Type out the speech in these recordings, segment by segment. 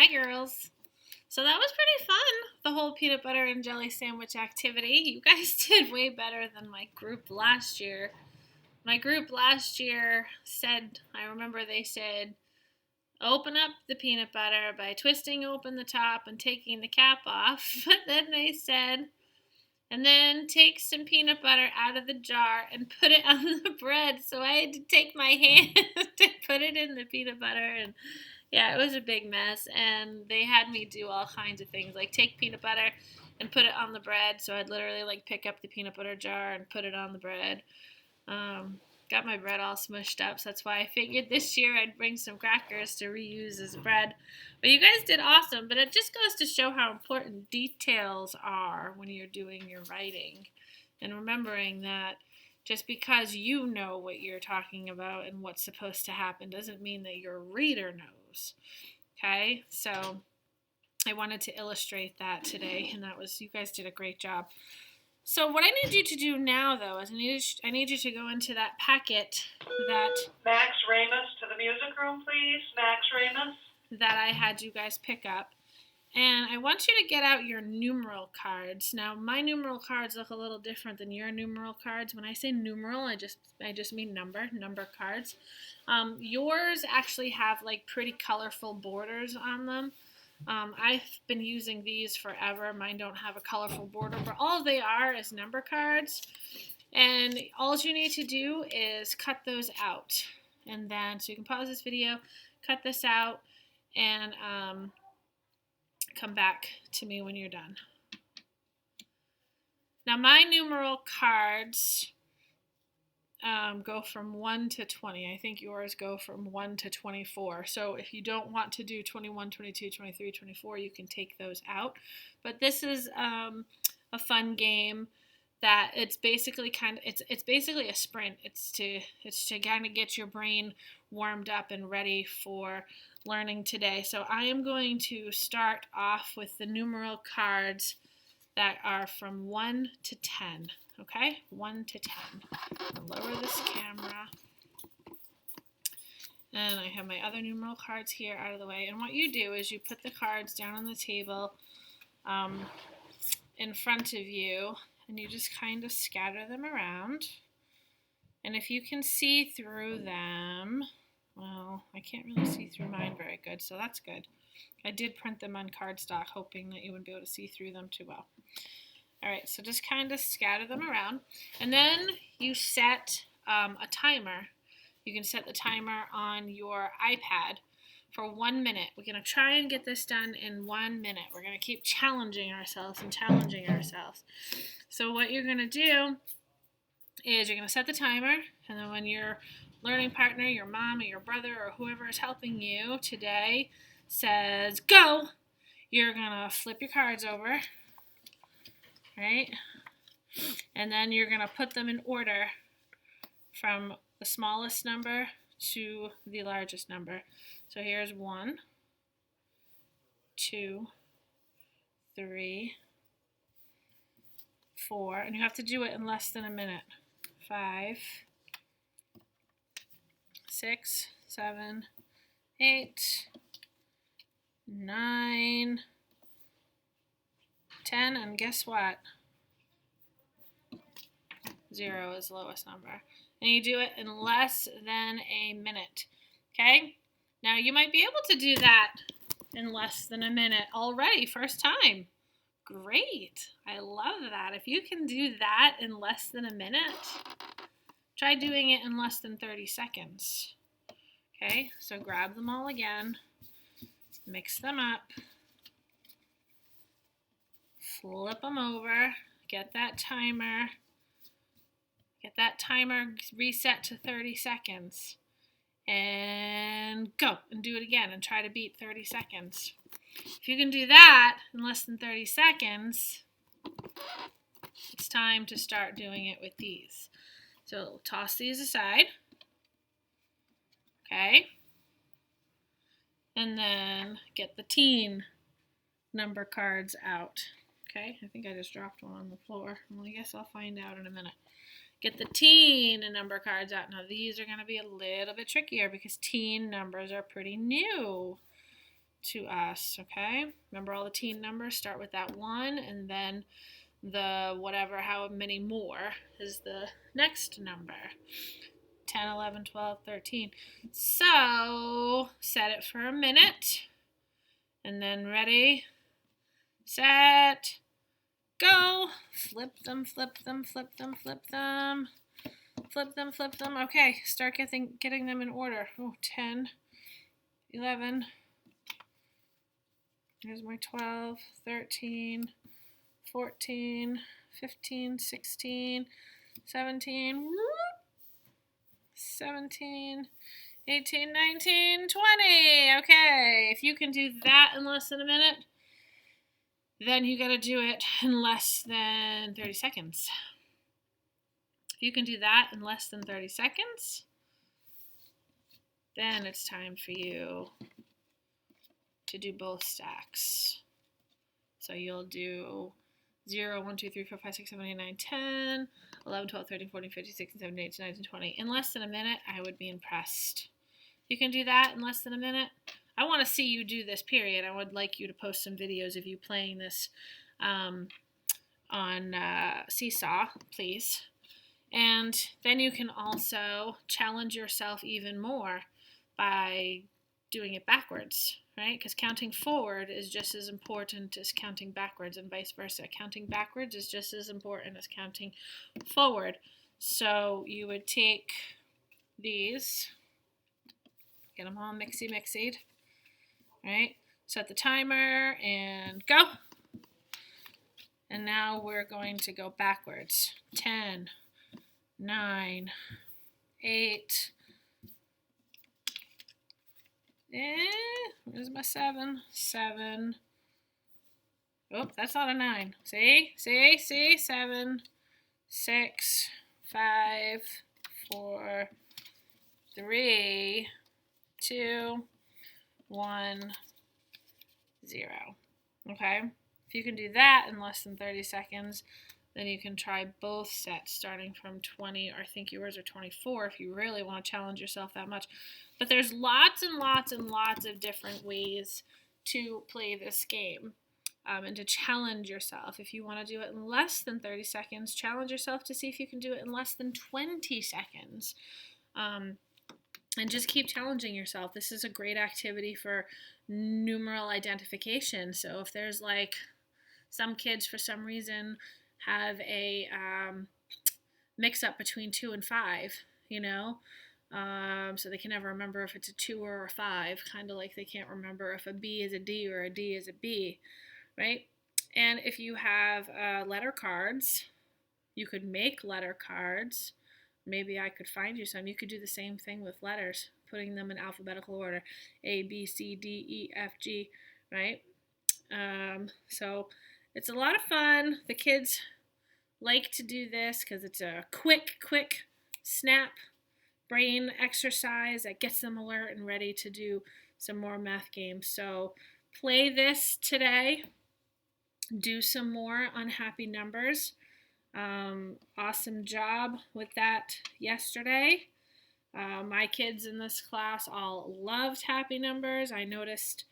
Hi, girls. So that was pretty fun, the whole peanut butter and jelly sandwich activity. You guys did way better than my group last year. My group last year said, I remember they said, open up the peanut butter by twisting open the top and taking the cap off. But then they said, and then take some peanut butter out of the jar and put it on the bread. So I had to take my hand to put it in the peanut butter, and yeah, it was a big mess. And they had me do all kinds of things, like take peanut butter and put it on the bread. So I'd literally like pick up the peanut butter jar and put it on the bread. Um, got my bread all smushed up, so that's why I figured this year I'd bring some crackers to reuse as bread. But you guys did awesome, but it just goes to show how important details are when you're doing your writing. And remembering that just because you know what you're talking about and what's supposed to happen doesn't mean that your reader knows. Okay? So I wanted to illustrate that today, and you guys did a great job. So what I need you to do now, though, is I need you to go into that packet that Max Ramus to the music room, please. Max Ramus. That I had you guys pick up. And I want you to get out your numeral cards. Now, my numeral cards look a little different than your numeral cards. When I say numeral, I just mean number cards. Yours actually have like pretty colorful borders on them. I've been using these forever. Mine don't have a colorful border, but all they are is number cards. And all you need to do is cut those out. And then, so you can pause this video, cut this out, and come back to me when you're done. Now, my numeral cards go from 1 to 20. I think yours go from 1 to 24. So if you don't want to do 21, 22, 23, 24, you can take those out. But this is a fun game that it's basically it's basically a sprint. It's to kind of get your brain warmed up and ready for learning today. So I am going to start off with the numeral cards that are from 1 to 10. Okay, 1 to 10. I'll lower this camera. And I have my other numeral cards here out of the way. And what you do is you put the cards down on the table in front of you, and you just kind of scatter them around. And if you can see through them, well, I can't really see through mine very good, so that's good. I did print them on cardstock, hoping that you wouldn't be able to see through them too well. All right, so just kind of scatter them around. And then you set a timer. You can set the timer on your iPad for 1 minute. We're going to try and get this done in 1 minute. We're going to keep challenging ourselves and challenging ourselves. So what you're going to do is you're going to set the timer, and then when your learning partner, your mom or your brother or whoever is helping you today says go, you're going to flip your cards over, right? And then you're going to put them in order from the smallest number to the largest number. So here's 1, 2, 3, 4, and you have to do it in less than a minute. 5, 6, 7, 8, 9, 10, and guess what? 0 is the lowest number. And you do it in less than a minute. Okay? Now you might be able to do that in less than a minute already, first time. Great. I love that. If you can do that in less than a minute, try doing it in less than 30 seconds. Okay, so grab them all again, mix them up, flip them over, get that timer reset to 30 seconds, and go and do it again and try to beat 30 seconds. If you can do that in less than 30 seconds, it's time to start doing it with these. So toss these aside. Okay. And then get the teen number cards out. Okay, I think I just dropped one on the floor. Well, I guess I'll find out in a minute. Get the teen number cards out. Now these are going to be a little bit trickier because teen numbers are pretty new. to us, okay? Remember all the teen numbers start with that 1, and then the whatever, how many more is the next number. 10, 11, 12, 13. So set it for a minute, and then ready, set, go. Flip them, flip them, flip them, flip them. Flip them, flip them. Okay, start getting them in order. Oh, 10, 11. Here's my 12, 13, 14, 15, 16, 17, 17, 18, 19, 20. Okay, if you can do that in less than a minute, then you got to do it in less than 30 seconds. If you can do that in less than 30 seconds, then it's time for you to do both stacks. So you'll do 0, 1, 2, 3, 4, 5, 6, 7, 8, 9, 10, 11, 12, 13, 14, 15, 16, 17, 18, 19, 20. In less than a minute, I would be impressed. You can do that in less than a minute. I want to see you do this, period. I would like you to post some videos of you playing this on Seesaw, please. And then you can also challenge yourself even more by doing it backwards, right? Because counting forward is just as important as counting backwards, and vice versa. Counting backwards is just as important as counting forward. So you would take these, get them all mixy-mixied, right? Set the timer and go. And now we're going to go backwards. 10, 9, 8, where's my 7? 7. Oh, that's not a 9. See? 7, 6, 5, 4, 3, 2, 1, 0. Okay? If you can do that in less than 30 seconds, then you can try both sets starting from 20, or I think yours are 24 if you really want to challenge yourself that much. But there's lots and lots and lots of different ways to play this game and to challenge yourself. If you want to do it in less than 30 seconds, challenge yourself to see if you can do it in less than 20 seconds. And just keep challenging yourself. This is a great activity for numeral identification. So if there's like some kids for some reason have a mix up between 2 and 5, you know, so they can never remember if it's a 2 or a 5, kind of like they can't remember if a B is a D or a D is a B, right? And if you have letter cards, you could make letter cards. Maybe I could find you some. You could do the same thing with letters, putting them in alphabetical order, A, B, C, D, E, F, G, right? So it's a lot of fun. The kids like to do this because it's a quick snap brain exercise that gets them alert and ready to do some more math games. So play this today. Do some more unhappy numbers. Awesome job with that yesterday. My kids in this class all loved happy numbers. I noticed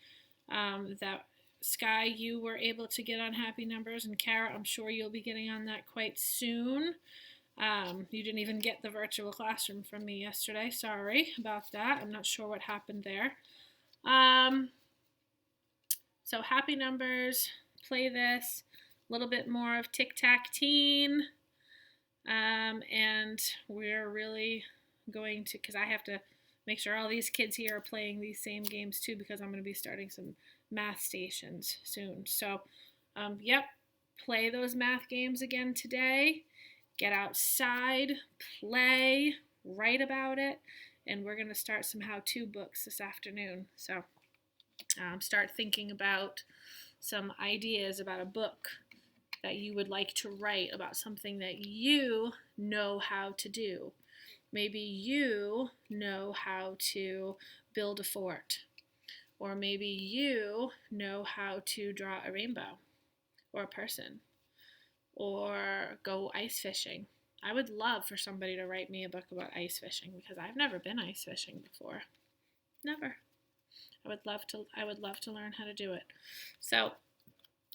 that Sky, you were able to get on happy numbers, and Kara, I'm sure you'll be getting on that quite soon. You didn't even get the virtual classroom from me yesterday. Sorry about that. I'm not sure what happened there. So happy numbers, play this, a little bit more of tic-tac-teen, and we're really going to, because I have to make sure all these kids here are playing these same games too, because I'm going to be starting some math stations soon. So, yep, play those math games again today. Get outside, play, write about it, and we're going to start some how-to books this afternoon. So start thinking about some ideas about a book that you would like to write about something that you know how to do. Maybe you know how to build a fort, or maybe you know how to draw a rainbow or a person, or go ice fishing. I would love for somebody to write me a book about ice fishing because I've never been ice fishing before. Never. I would love to learn how to do it. So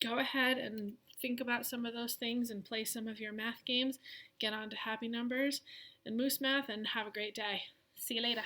go ahead and think about some of those things and play some of your math games. Get on to Happy Numbers and Moose Math and have a great day. See you later.